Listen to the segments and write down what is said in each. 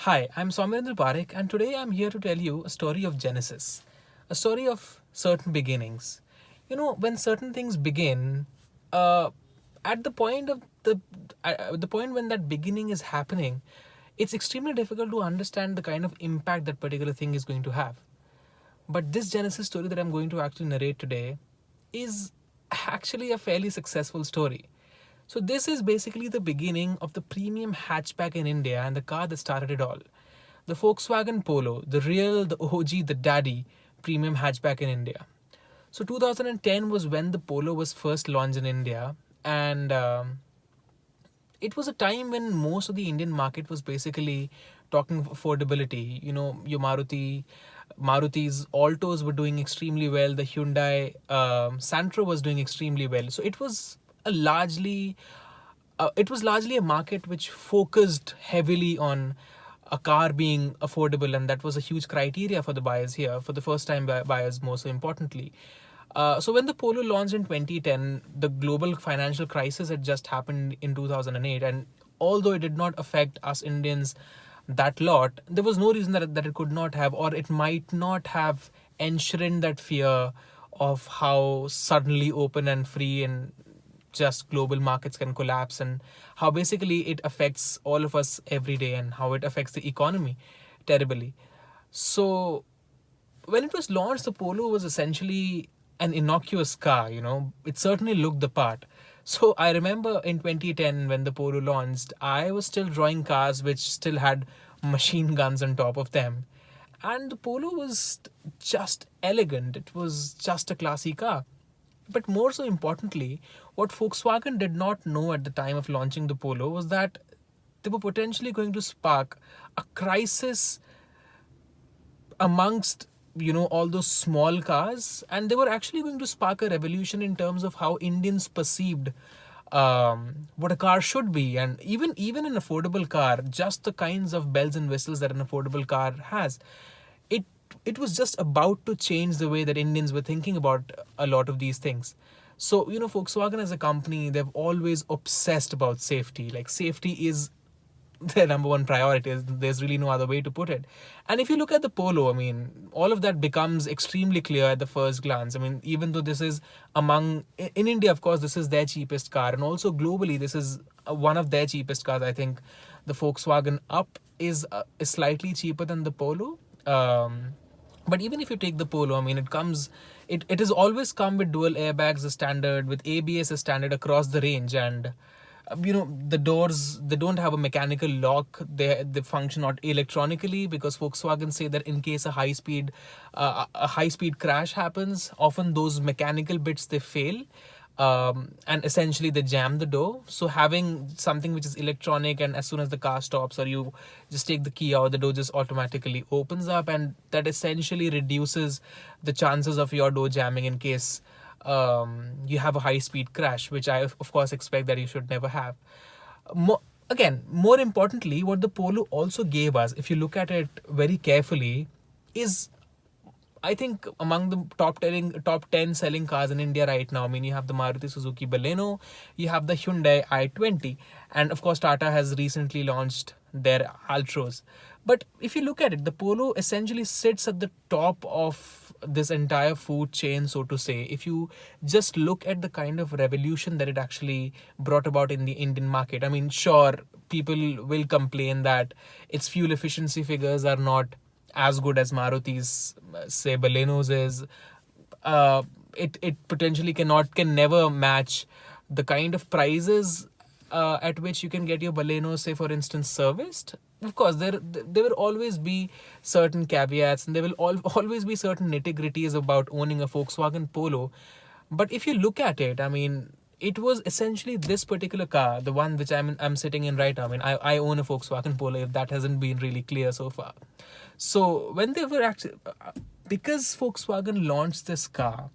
Hi, I'm Somirendra Parekh, and today I'm here to tell you a story of Genesis, a story of certain beginnings. When certain things begin, uh, at the point of the point when that beginning is happening, it's extremely difficult to understand the kind of impact that particular thing is going to have. But this Genesis story that I'm going to actually narrate today is actually a fairly successful story. So, this is basically the beginning of the premium hatchback in India and the car that started it all. The Volkswagen Polo, the OG, the daddy premium hatchback in India. So, 2010 was when the Polo was first launched in India, and it was a time when most of the Indian market was basically talking affordability. Your Maruti's Altos were doing extremely well. The Hyundai Santro was doing extremely well. So it was largely a market which focused heavily on a car being affordable, and that was a huge criteria for the buyers here, for the first time buyers, more so importantly. So when the Polo launched in 2010, the global financial crisis had just happened in 2008, and although it did not affect us Indians that lot, there was no reason that it could not have, or it might not have enshrined that fear of how suddenly open and free and just global markets can collapse, and how basically it affects all of us every day, and how it affects the economy terribly. So when it was launched, the Polo was essentially an innocuous car. It certainly looked the part. So I remember in 2010 when the Polo launched, I was still drawing cars which still had machine guns on top of them. And the Polo was just elegant. It was just a classy car. But more so importantly, what Volkswagen did not know at the time of launching the Polo was that they were potentially going to spark a crisis amongst all those small cars, and they were actually going to spark a revolution in terms of how Indians perceived what a car should be. And even an affordable car, just the kinds of bells and whistles that an affordable car has, it it was just about to change the way that Indians were thinking about a lot of these things. So Volkswagen as a company, they've always obsessed about safety. Like, safety is their number one priority. There's really no other way to put it. And if you look at the Polo, I mean, all of that becomes extremely clear at the first glance. I mean, even though this is in India, of course, this is their cheapest car, and also globally, this is one of their cheapest cars. I think the Volkswagen Up is slightly cheaper than the Polo. But even if you take the Polo, I mean, it has always come with dual airbags as standard, with ABS as standard across the range, and the doors, they don't have a mechanical lock. They function not electronically, because Volkswagen say that in case a high speed crash happens, often those mechanical bits they fail, and essentially they jam the door. So having something which is electronic, and as soon as the car stops or you just take the key out, the door just automatically opens up, and that essentially reduces the chances of your door jamming in case you have a high speed crash, which I of course expect that you should never have. More importantly, what the Polo also gave us, if you look at it very carefully, is, I think, among the top 10 selling cars in India right now. I mean, you have the Maruti Suzuki Baleno, you have the Hyundai i20, and of course Tata has recently launched their Altros. But if you look at it, the Polo essentially sits at the top of this entire food chain, so to say. If you just look at the kind of revolution that it actually brought about in the Indian market, I mean, sure, people will complain that its fuel efficiency figures are not as good as Maruti's, say, Baleno's is. It potentially can never match the kind of prices at which you can get your Baleno, say for instance, serviced. Of course, there will always be certain caveats, and there will always be certain nitty-gritties about owning a Volkswagen Polo. But if you look at it, I mean, it was essentially this particular car, the one which I'm sitting in right now. I mean, I own a Volkswagen Polo, if that hasn't been really clear so far. So when they were actually, because Volkswagen launched this car,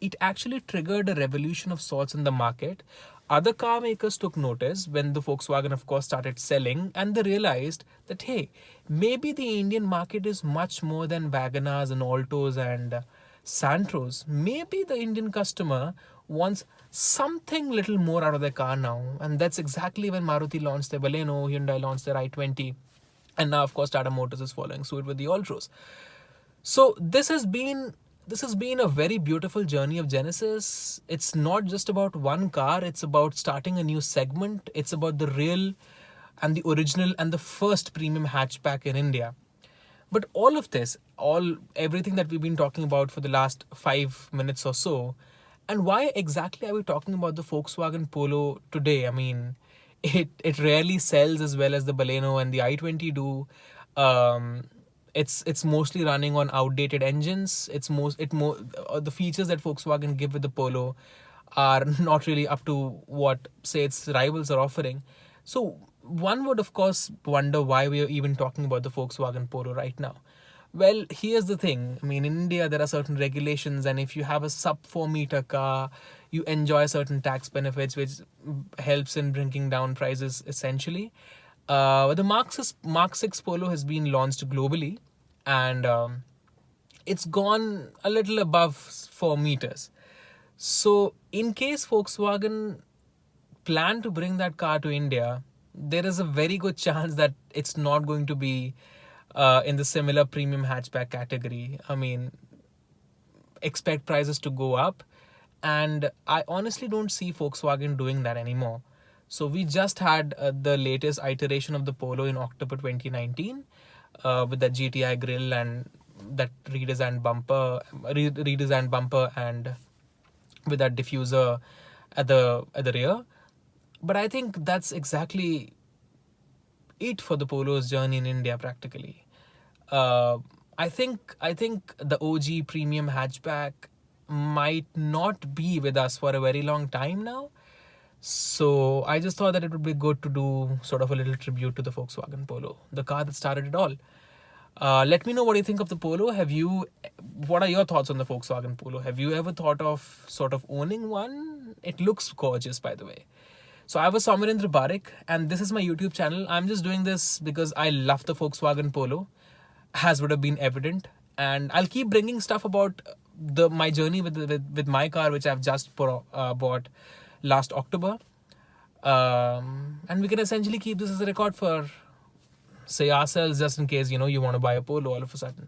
it actually triggered a revolution of sorts in the market. Other car makers took notice when the Volkswagen, of course, started selling, and they realized that, hey, maybe the Indian market is much more than Wagonars and Altos and Santros. Maybe the Indian customer wants something little more out of their car now. And that's exactly when Maruti launched their Baleno, Hyundai launched their i20. And now, of course, Tata Motors is following suit with the Altroz. So this has been a very beautiful journey of Genesis. It's not just about one car, it's about starting a new segment. It's about the real and the original and the first premium hatchback in India. But all of this, everything that we've been talking about for the last 5 minutes or so, and why exactly are we talking about the Volkswagen Polo today? I mean, it rarely sells as well as the Baleno and the i20 do. Um, it's mostly running on outdated engines. The features that Volkswagen give with the Polo are not really up to what, say, its rivals are offering. So one would of course wonder why we are even talking about the Volkswagen Polo right now. Well, here's the thing. I mean, in India, there are certain regulations, and if you have a sub 4 meter car, you enjoy certain tax benefits, which helps in bringing down prices essentially. The Mark 6 Polo has been launched globally, and it's gone a little above 4 meters. So, in case Volkswagen plan to bring that car to India, there is a very good chance that it's not going to be in the similar premium hatchback category. I mean, expect prices to go up, and I honestly don't see Volkswagen doing that anymore. So we just had the latest iteration of the Polo in October 2019 with that GTI grille and that redesigned bumper and with that diffuser at the rear. But I think that's exactly it for the Polo's journey in India practically. Uh, I think the OG premium hatchback might not be with us for a very long time now. So I just thought that it would be good to do sort of a little tribute to the Volkswagen Polo, the car that started it all. Let me know what you think of the Polo. What are your thoughts on the Volkswagen Polo? Have you ever thought of sort of owning one? It looks gorgeous, by the way. So I was Somirendra Barik, and this is my YouTube channel. I'm just doing this because I love the Volkswagen Polo, as would have been evident, and I'll keep bringing stuff about my journey with my car, which I've just bought last October. And we can essentially keep this as a record for, say, ourselves, just in case you want to buy a Polo all of a sudden.